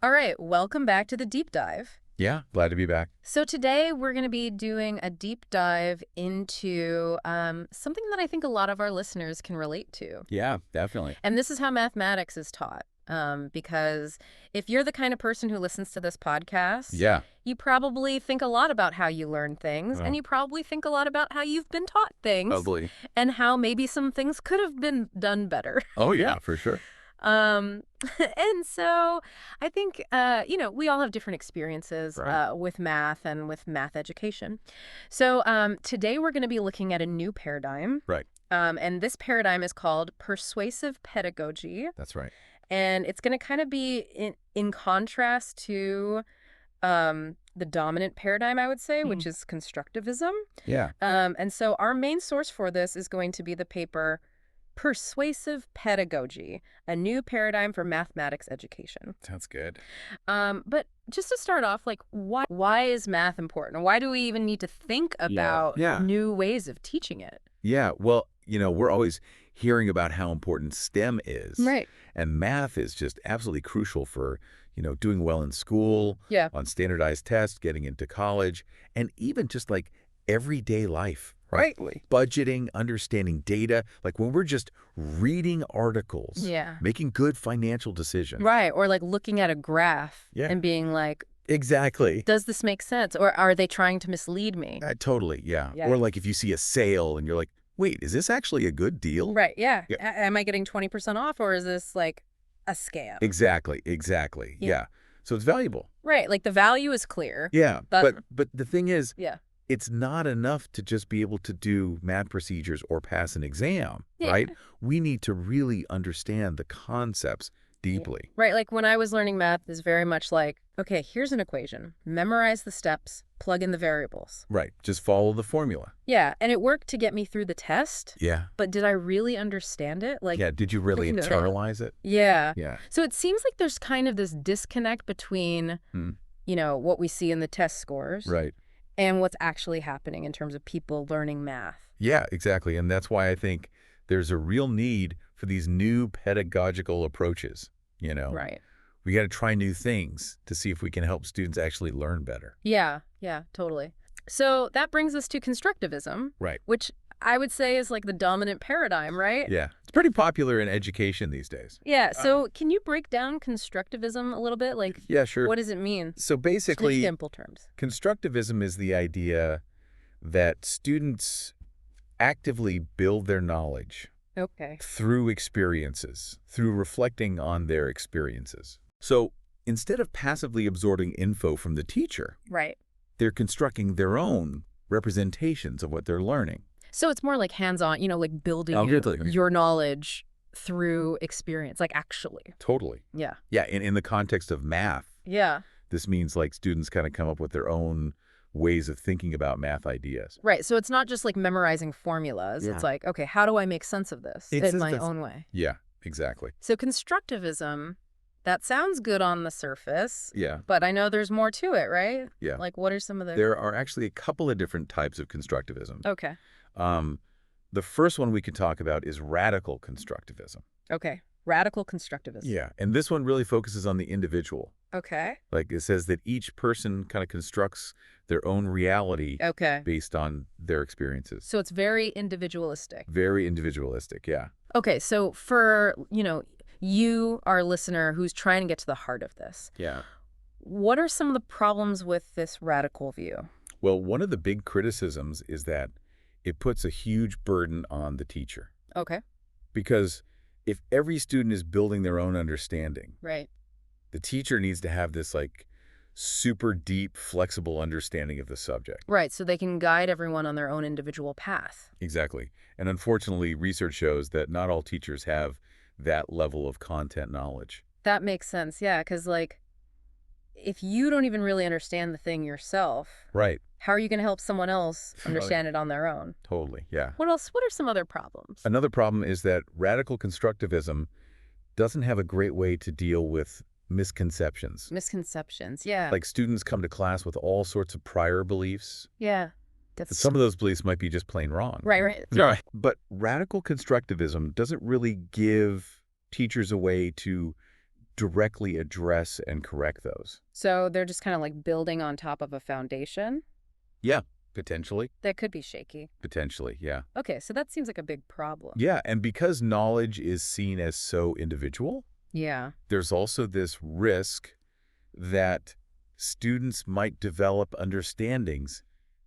All right, welcome back to the deep dive. Yeah, glad to be back. So today we're going to be doing a deep dive into something that I think a lot of our listeners can relate to. Yeah, definitely. And this is how mathematics is taught. Because if you're the kind of person who listens to this podcast, Yeah. you probably think a lot about how you learn things, and you probably think a lot about how you've been taught things, Probably. and how maybe some things could have been done better. Oh, yeah, for sure. Um, and so I think, we all have different experiences Right. with math and with math education. So today we're going to be looking at a new paradigm. Right. And this paradigm is called Persuasive Pedagogy. That's right. And it's going to kind of be in contrast to the dominant paradigm, I would say, which is Constructivism. Yeah. And so our main source for this is going to be the paper Persuasive Pedagogy, a new paradigm for mathematics education. Sounds good. But just to start off, like, why is math important? Why do we even need to think about Yeah. new ways of teaching it? Yeah. Well, we're always hearing about how important STEM is. Right. And math is just absolutely crucial for, doing well in school, Yeah. on standardized tests, getting into college, and even just like everyday life. Right. Budgeting, understanding data, like when we're just reading articles, Yeah. making good financial decisions. Right. Or like looking at a graph Yeah. and being like, Exactly. does this make sense? Or are they trying to mislead me? Totally, yeah. Yeah. Or like if you see a sale and you're like, wait, is this actually a good deal? Right. Yeah. Yeah. Am I getting 20% off, or is this like a scam? Exactly. Yeah. Yeah. So it's valuable. Right. Like the value is clear. Yeah. But- But the thing is, Yeah. it's not enough to just be able to do math procedures or pass an exam, Yeah. right? We need to really understand the concepts deeply. Right. Like when I was learning math, is very much like, okay, here's an equation. Memorize the steps, plug in the variables. Right. Just follow the formula. Yeah. And it worked to get me through the test. Yeah. But did I really understand it? Like, Yeah. Did you really No. internalize it? Yeah. Yeah. So it seems like there's kind of this disconnect between, Hmm. what we see in the test scores Right. and what's actually happening in terms of people learning math. Yeah, exactly. And that's why I think there's a real need for these new pedagogical approaches, Right. We got to try new things to see if we can help students actually learn better. Yeah. Yeah, totally. So that brings us to constructivism, Right. which I would say is like the dominant paradigm, right? Yeah. It's pretty popular in education these days. Yeah. So can you break down constructivism a little bit? Like, Yeah, sure. what does it mean? So Just in basically, simple terms. constructivism is the idea that students actively build their knowledge Okay. through experiences, through reflecting on their experiences. So instead of passively absorbing info from the teacher, Right. they're constructing their own representations of what they're learning. So it's more like hands-on, like building Totally. your knowledge through experience, like actually. Totally. Yeah. Yeah, in the context of math, Yeah. this means like students kind of come up with their own ways of thinking about math ideas. Right. So it's not just like memorizing formulas. Yeah. It's like, okay, how do I make sense of this It's in my just- own way? Yeah, exactly. So constructivism, that sounds good on the surface, Yeah, but I know there's more to it, right? yeah. Like, what are some of the... There are actually a couple of different types of constructivism. Okay. The first one we could talk about is radical constructivism. Okay. Radical constructivism. Yeah, and this one really focuses on the individual. Okay. Like it says that each person kind of constructs their own reality Okay. based on their experiences. So it's very individualistic. Very individualistic, yeah. Okay. So for, you, our listener, who's trying to get to the heart of this, Yeah. what are some of the problems with this radical view? Well, one of the big criticisms is that it puts a huge burden on the teacher. Okay. Because if every student is building their own understanding, Right. the teacher needs to have this like super deep, flexible understanding of the subject. Right. So they can guide everyone on their own individual path. Exactly. And unfortunately, research shows that not all teachers have that level of content knowledge. That makes sense. Yeah. Because, like, if you don't even really understand the thing yourself, Right. how are you going to help someone else understand it on their own? Totally. Yeah. What else? What are some other problems? Another problem is that radical constructivism doesn't have a great way to deal with misconceptions. Misconceptions. Yeah. Like students come to class with all sorts of prior beliefs. Yeah. That's Some of those beliefs might be just plain wrong. right. Right. Right. But radical constructivism doesn't really give teachers a way to directly address and correct those. So they're just kind of like building on top of a foundation Yeah, potentially. that could be shaky. Potentially, yeah. Okay, so that seems like a big problem. Yeah, and because knowledge is seen as so individual, Yeah. there's also this risk that students might develop understandings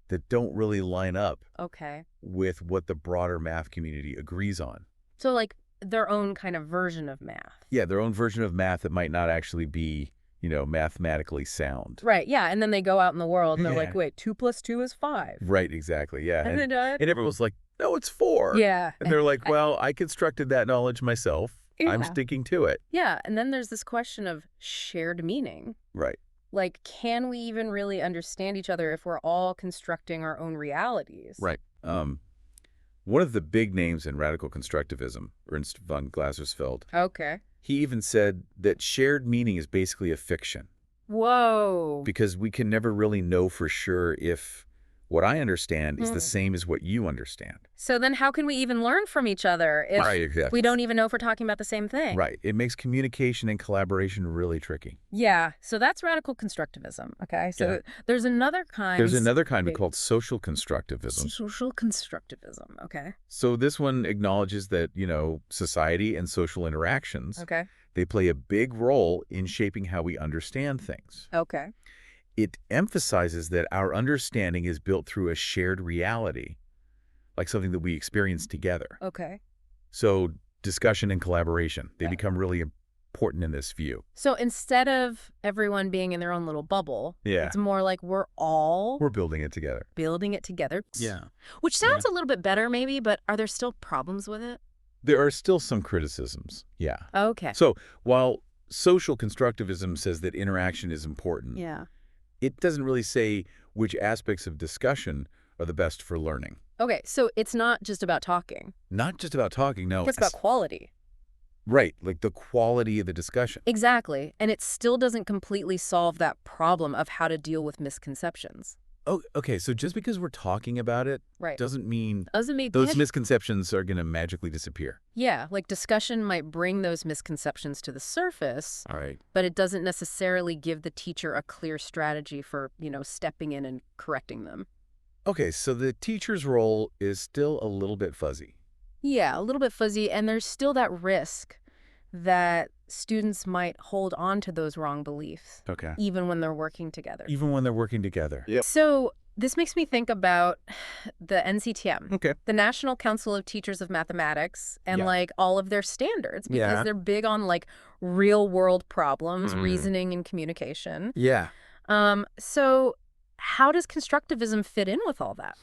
that don't really line up Okay. with what the broader math community agrees on. So like their own kind of version of math. Yeah, their own version of math that might not actually be, mathematically sound. Right, yeah, and then they go out in the world and they're like, Yeah. wait, 2 + 2 is 5. Right, exactly, yeah. And then, And everyone's like, no, it's 4. yeah. And they're like, well, I constructed that knowledge myself. I'm Yeah. sticking to it. Yeah, and then there's this question of shared meaning. Right. Like, can we even really understand each other if we're all constructing our own realities? Right. One of the big names in radical constructivism, Ernst von Glasersfeld, Okay. he even said that shared meaning is basically a fiction Whoa. because we can never really know for sure if what I understand is the Mm. same as what you understand. So then how can we even learn from each other if Right, exactly. we don't even know if we're talking about the same thing? Right. It makes communication and collaboration really tricky. Yeah, so that's radical constructivism, okay? So there's another kind. There's another kind Wait. called social constructivism. Social constructivism, okay? So this one acknowledges that, society and social interactions, Okay. they play a big role in shaping how we understand things. Okay. It emphasizes that our understanding is built through a shared reality, like something that we experience together. Okay. So discussion and collaboration, they Yeah. become really important in this view. So instead of everyone being in their own little bubble, Yeah. it's more like we're all We're building it together. building it together. Yeah. Which sounds a little bit better maybe, but are there still problems with it? There are still some criticisms. Yeah. Okay. So while social constructivism says that interaction is important, Yeah. it doesn't really say which aspects of discussion are the best for learning. Okay, so it's not just about talking. Not just about talking, no. It's about quality. Right, like the quality of the discussion. Exactly. And it still doesn't completely solve that problem of how to deal with misconceptions. Oh, okay, so just because we're talking about it Right. doesn't mean Doesn't mean those misconceptions are going to magically disappear. Yeah, like discussion might bring those misconceptions to the surface, All right. but it doesn't necessarily give the teacher a clear strategy for, stepping in and correcting them. Okay, so the teacher's role is still a little bit fuzzy. Yeah, a little bit fuzzy, and there's still that risk that students might hold on to those wrong beliefs, Okay. even when they're working together. Even when they're working together. Yep. So this makes me think about the NCTM, Okay. the National Council of Teachers of Mathematics, and Yeah. like all of their standards, because Yeah. they're big on like real world problems, Mhm. reasoning and communication. Yeah. So how does constructivism fit in with all that?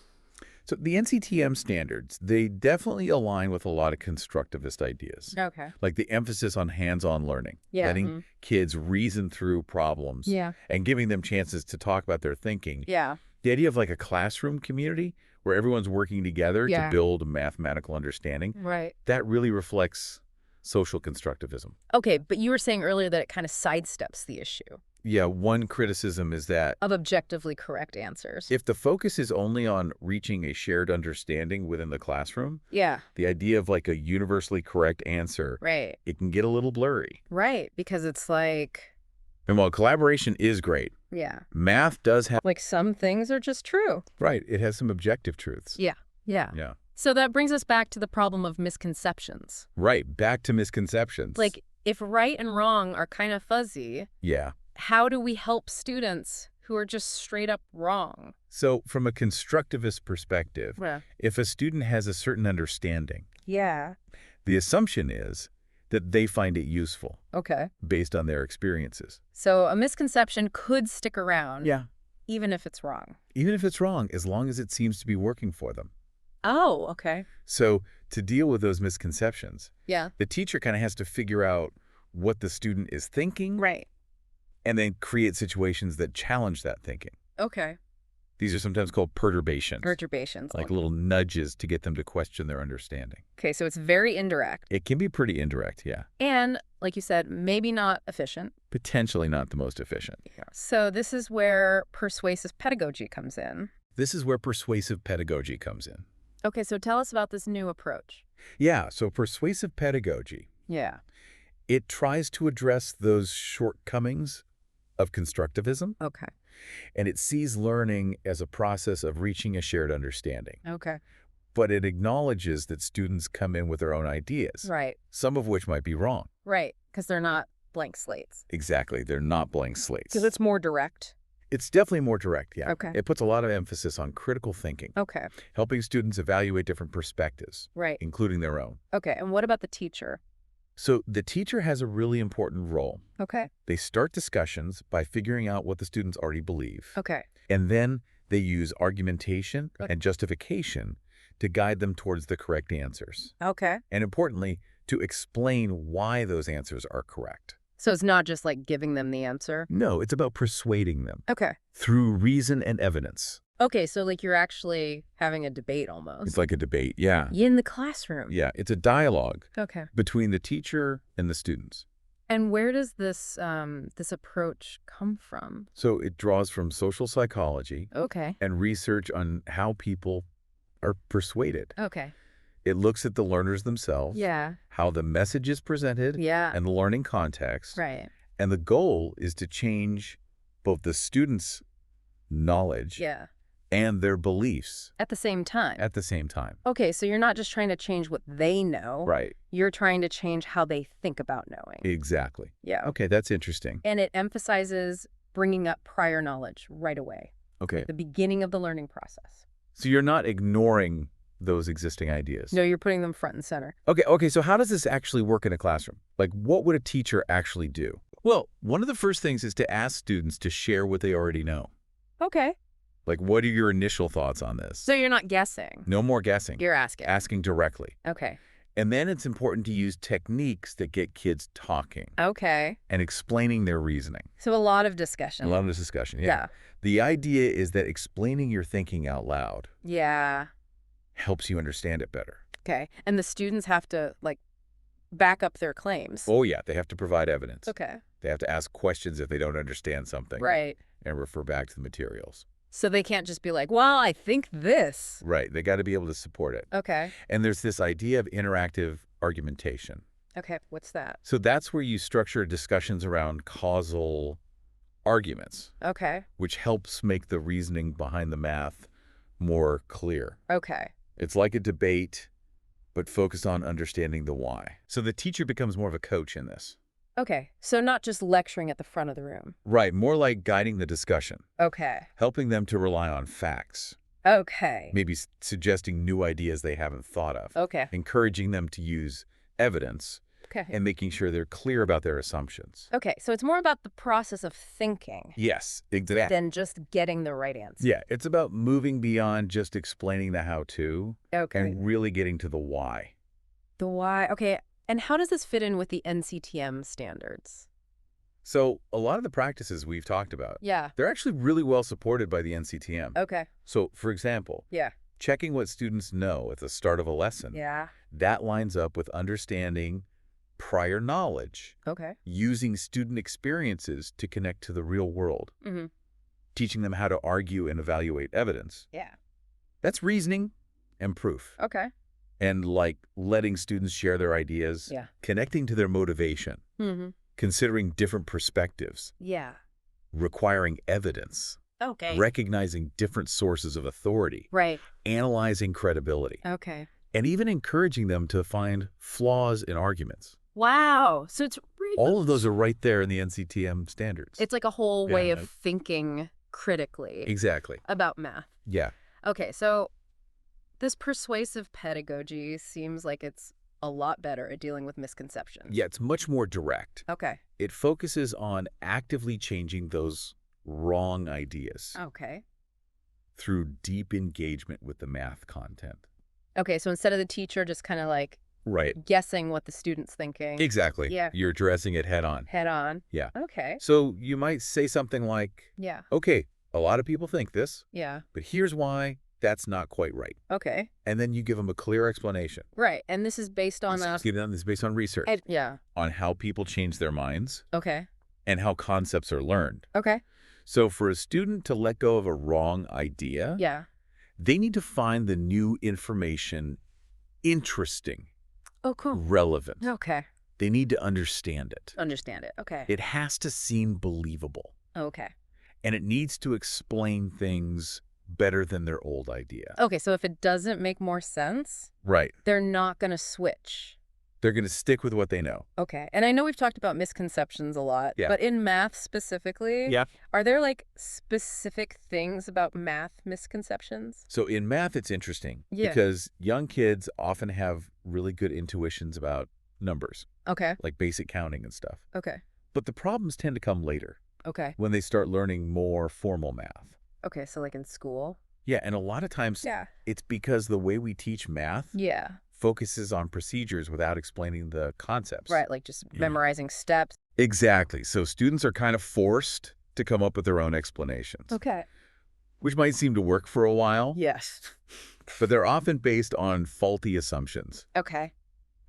So the NCTM standards, they definitely align with a lot of constructivist ideas. Okay. Like the emphasis on hands-on learning, Yeah. letting kids reason through problems Yeah. and giving them chances to talk about their thinking. Yeah. The idea of like a classroom community where everyone's working together Yeah. to build mathematical understanding, Right. that really reflects social constructivism. Okay, but you were saying earlier that it kind of sidesteps the issue Yeah, one criticism is that of objectively correct answers. if the focus is only on reaching a shared understanding within the classroom, Yeah. the idea of like a universally correct answer, Right. it can get a little blurry. Right. Because it's like, And while collaboration is great, yeah, math does have, like some things are just true. right, it has some objective truths. Yeah. Yeah. Yeah. So that brings us back to the problem of misconceptions. Right, back to misconceptions. Like, if right and wrong are kind of fuzzy, Yeah. how do we help students who are just straight up wrong? So from a constructivist perspective, Yeah. if a student has a certain understanding, Yeah. the assumption is that they find it useful Okay. based on their experiences. So a misconception could stick around. Yeah. Even if it's wrong. Even if it's wrong, as long as it seems to be working for them. Oh, okay. So to deal with those misconceptions, Yeah. the teacher kind of has to figure out what the student is thinking Right. and then create situations that challenge that thinking. Okay. These are sometimes called perturbations. Perturbations. Like little nudges to get them to question their understanding. Okay, so it's very indirect. It can be pretty indirect, yeah. And, like you said, maybe not efficient. Potentially not the most efficient. So this is where persuasive pedagogy comes in. This is where persuasive pedagogy comes in. Okay, so tell us about this new approach. Yeah, so persuasive pedagogy, Yeah. It tries to address those shortcomings of constructivism, Okay. and it sees learning as a process of reaching a shared understanding. Okay. But it acknowledges that students come in with their own ideas, Right. some of which might be wrong. Right. Because they're not blank slates. Exactly. They're not blank slates. Because it's more direct. It's definitely more direct, yeah. Okay. It puts a lot of emphasis on critical thinking, Okay. helping students evaluate different perspectives, Right. including their own. Okay. And what about the teacher? So the teacher has a really important role. Okay. They start discussions by figuring out what the students already believe. Okay. And then they use argumentation Okay. and justification to guide them towards the correct answers. Okay. And importantly, to explain why those answers are correct. So it's not just like giving them the answer? No, it's about persuading them Okay. through reason and evidence. Okay, so like you're actually having a debate almost. It's like a debate, yeah. In the classroom. Yeah, it's a dialogue Okay. between the teacher and the students. And where does this this approach come from? So it draws from social psychology Okay. and research on how people are persuaded. Okay. It looks at the learners themselves, Yeah. how the message is presented, Yeah. and the learning context. Right. And the goal is to change both the students' knowledge Yeah. and their beliefs At the same time. at the same time. Okay, so you're not just trying to change what they know. Right. You're trying to change how they think about knowing. Exactly. Yeah. Okay, that's interesting. And it emphasizes bringing up prior knowledge right away, Okay. the beginning of the learning process. So you're not ignoring those existing ideas. No, you're putting them front and center. Okay, so how does this actually work in a classroom? Like, what would a teacher actually do? Well, one of the first things is to ask students to share what they already know. Okay. Like, what are your initial thoughts on this? So you're not guessing. No more guessing. You're asking. Asking directly. Okay. And then it's important to use techniques that get kids talking Okay. and explaining their reasoning. So a lot of discussion. A lot of this discussion, yeah. Yeah. The idea is that explaining your thinking out loud Yeah. helps you understand it better. Okay. And the students have to, like, back up their claims. Oh, yeah, they have to provide evidence. Okay. They have to ask questions if they don't understand something. Right. And refer back to the materials. So they can't just be like, well, I think this. Right. They got to be able to support it. Okay. And there's this idea of interactive argumentation. Okay. What's that? So that's where you structure discussions around causal arguments, Okay. which helps make the reasoning behind the math more clear. Okay. It's like a debate, but focused on understanding the why. So the teacher becomes more of a coach in this. Okay. So not just lecturing at the front of the room. Right. More like guiding the discussion, Okay. helping them to rely on facts, Okay. maybe suggesting new ideas they haven't thought of, Okay. encouraging them to use evidence, Okay. and making sure they're clear about their assumptions. Okay. So it's more about the process of thinking Yes, exactly. than just getting the right answer. Yeah, it's about moving beyond just explaining the how-to Okay. and really getting to the why. The why. Okay. And how does this fit in with the NCTM standards? So a lot of the practices we've talked about, Yeah. they're actually really well supported by the NCTM. Okay. So, for example, Yeah. checking what students know at the start of a lesson, Yeah. that lines up with understanding prior knowledge, Okay. using student experiences to connect to the real world, Mm-hmm. teaching them how to argue and evaluate evidence. Yeah. That's reasoning and proof. Okay. And like letting students share their ideas, Yeah. connecting to their motivation, Mm-hmm. considering different perspectives, Yeah. requiring evidence, Okay. recognizing different sources of authority, Right. analyzing credibility, Okay. and even encouraging them to find flaws in arguments. Wow. So it's really All of those are right there in the NCTM standards. It's like a whole way Yeah. of thinking critically Exactly. about math. Yeah. Okay, so this persuasive pedagogy seems like it's a lot better at dealing with misconceptions. Yeah, it's much more direct. Okay. It focuses on actively changing those wrong ideas Okay. through deep engagement with the math content. Okay, so instead of the teacher just kind of like Right. guessing what the student's thinking. Exactly. Yeah. You're addressing it head on. Head on. Yeah. Okay. So you might say something like, Yeah. okay, a lot of people think this, Yeah. but here's why that's not quite right. Okay. And then you give them a clear explanation. Right. And this is based on This is based on research, yeah. on how people change their minds Okay. and how concepts are learned. Okay. So for a student to let go of a wrong idea, Yeah. they need to find the new information interesting, Oh, cool. relevant, Okay. They need to understand it. Understand it. Okay. It has to seem believable. Okay. And it needs to explain things better than their old idea. Okay, so if it doesn't make more sense, Right. they're not going to switch. They're going to stick with what they know. Okay. And I know we've talked about misconceptions a lot, Yeah. but in math specifically, Yeah. are there like specific things about math misconceptions? So in math, it's interesting Yeah. because young kids often have really good intuitions about numbers, Okay. like basic counting and stuff. Okay. But the problems tend to come later Okay. when they start learning more formal math. Okay, so like in school? Yeah, and a lot of times Yeah. it's because the way we teach math Yeah. focuses on procedures without explaining the concepts. Right, like just memorizing steps. Exactly. So students are kind of forced to come up with their own explanations, Okay. which might seem to work for a while, Yes. but they're often based on faulty assumptions, Okay.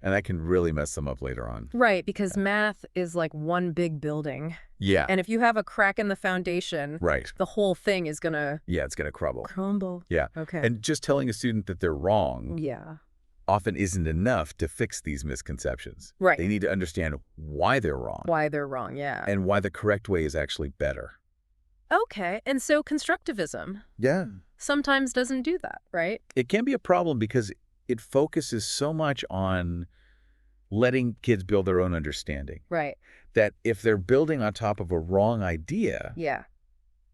and that can really mess them up later on. Right, because math is like one big building. Yeah. And if you have a crack in the foundation, Right. the whole thing is going to Yeah, it's going to crumble. crumble. Yeah. Okay. And just telling a student that they're wrong Yeah. often isn't enough to fix these misconceptions. Right. They need to understand why they're wrong Why they're wrong, yeah. and why the correct way is actually better. Okay, and so constructivism Yeah. sometimes doesn't do that, right? It can be a problem because it focuses so much on letting kids build their own understanding Right. that if they're building on top of a wrong idea, Yeah.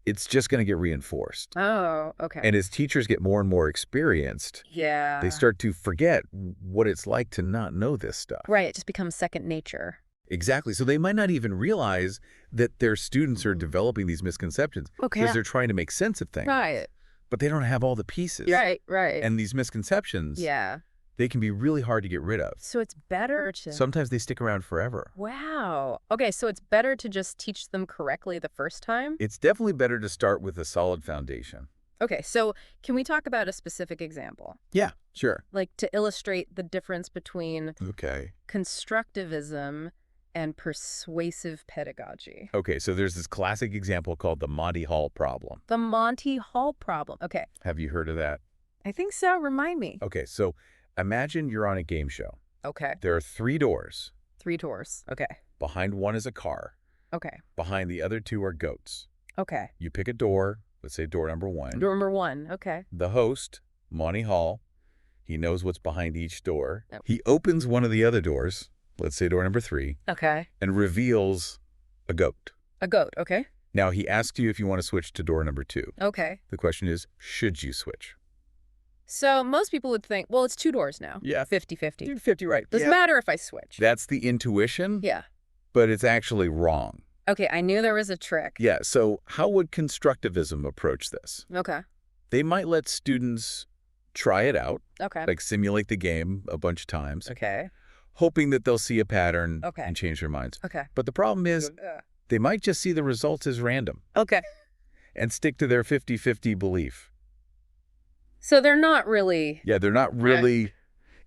it's just going to get reinforced. Oh, okay. And as teachers get more and more experienced, yeah. they start to forget what it's like to not know this stuff. Right, it just becomes second nature. Exactly. So they might not even realize that their students are developing these misconceptions Okay. because they're trying to make sense of things. Right. But they don't have all the pieces. Right, right. And these misconceptions, yeah. they can be really hard to get rid of. So it's better to... Sometimes they stick around forever. Wow. Okay, so it's better to just teach them correctly the first time? It's definitely better to start with a solid foundation. Okay, so can we talk about a specific example? Yeah, sure. Like to illustrate the difference between Okay. constructivism and persuasive pedagogy. Okay, so there's this classic example called the Monty Hall problem. The Monty Hall problem. Okay, Have you heard of that? I think so. Remind me. Okay, so imagine you're on a game show. Okay, There are 3 doors. 3 doors. Okay, Behind one is a car. okay, Behind the other 2 are goats. okay. You pick a door, let's say door number 1. Door number 1. Okay. The host, Monty Hall, he knows what's behind each door. Yep. He opens one of the other doors, let's say door number 3, Okay. and reveals a goat. A goat. Okay. Now, he asks you if you want to switch to door number 2. Okay. The question is, should you switch? So most people would think, well, it's 2 doors now. Yeah. 50-50. You're 50 right. Doesn't matter if I switch. That's the intuition, Yeah. but it's actually wrong. Okay, I knew there was a trick. Yeah, so how would constructivism approach this? Okay. They might let students try it out, Okay. like simulate the game a bunch of times, Okay. hoping that they'll see a pattern Okay. and change their minds. Okay. But the problem is they might just see the results as random Okay. and stick to their 50-50 belief. So they're not really... Yeah, they're not really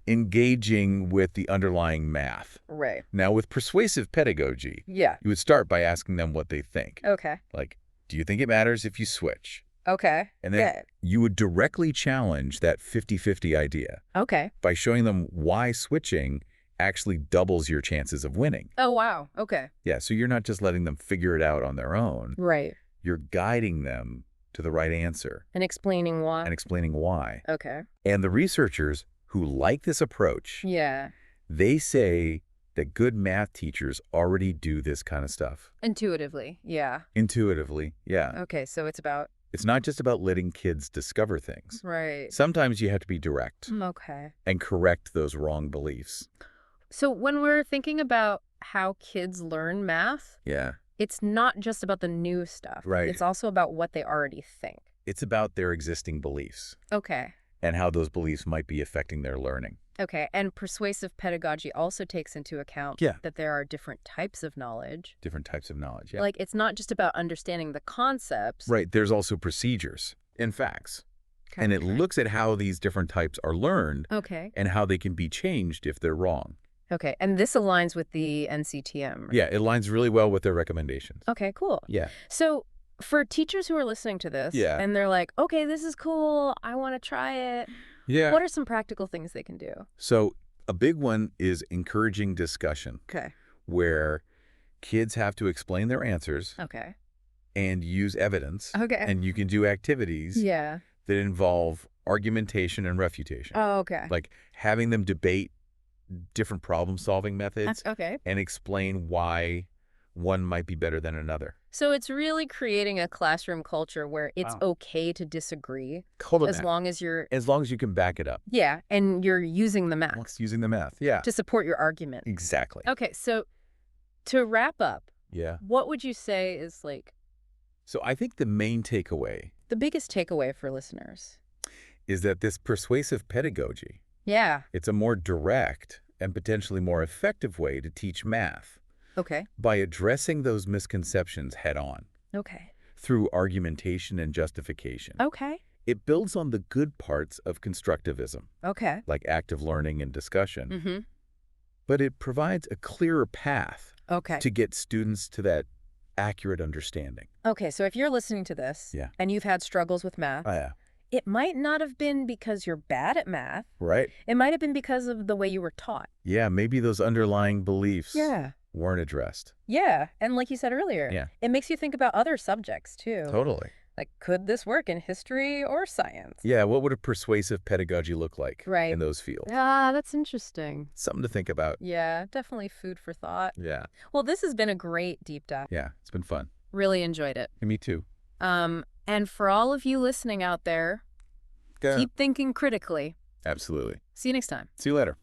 engaging with the underlying math. Right. Now, with persuasive pedagogy, Yeah. you would start by asking them what they think. Okay. Like, do you think it matters if you switch? Okay. And then you would directly challenge that 50-50 idea Okay. by showing them why switching actually doubles your chances of winning. Oh, wow. Okay. Yeah, so you're not just letting them figure it out on their own. Right. You're guiding them to the right answer And explaining why. and explaining why. Okay. And the researchers who like this approach, Yeah. they say that good math teachers already do this kind of stuff. Intuitively. Yeah. Intuitively, yeah. Okay, so it's about... It's not just about letting kids discover things. Right. Sometimes you have to be direct Okay. and correct those wrong beliefs. So when we're thinking about how kids learn math, Yeah. it's not just about the new stuff. Right. It's also about what they already think. It's about their existing beliefs Okay. and how those beliefs might be affecting their learning. Okay, and persuasive pedagogy also takes into account Yeah. that there are different types of knowledge. Different types of knowledge, yeah. Like, it's not just about understanding the concepts. Right, there's also procedures and facts. Okay. And it looks at how these different types are learned Okay. and how they can be changed if they're wrong. Okay, and this aligns with the NCTM. Right? Yeah, it aligns really well with their recommendations. Okay, cool. Yeah. So for teachers who are listening to this, Yeah. and they're like, okay, this is cool, I want to try it. Yeah. What are some practical things they can do? So A big one is encouraging discussion, Okay. where kids have to explain their answers Okay. and use evidence. Okay. And you can do activities Yeah. that involve argumentation and refutation. Oh, okay. Like having them debate different problem-solving methods Okay. and explain why one might be better than another. So it's really creating a classroom culture where it's Wow. okay to disagree Hold as long as you're, As long as you can back it up. yeah, and you're using the math Using the math. Yeah. to support your argument. Exactly. Okay, so to wrap up, Yeah. what would you say is like So I think the main takeaway the biggest takeaway for listeners? is that this persuasive pedagogy, Yeah. it's a more direct and potentially more effective way to teach math Okay. by addressing those misconceptions head on Okay. through argumentation and justification. Okay. It builds on the good parts of constructivism, Okay. like active learning and discussion, Mm-hmm. but it provides a clearer path Okay. to get students to that accurate understanding. Okay, so if you're listening to this Yeah. and you've had struggles with math, Yeah. it might not have been because you're bad at math. Right? It might have been because of the way you were taught. Yeah, maybe those underlying beliefs Yeah. weren't addressed. Yeah, and like you said earlier, Yeah. it makes you think about other subjects too. Totally. Like, could this work in history or science? Yeah, what would a persuasive pedagogy look like Right. in those fields? Ah, that's interesting. Something to think about. Yeah, definitely food for thought. Yeah. Well, this has been a great deep dive. Yeah, it's been fun. Really enjoyed it. Me too. And for all of you listening out there, Yeah. keep thinking critically. Absolutely. See you next time. See you later.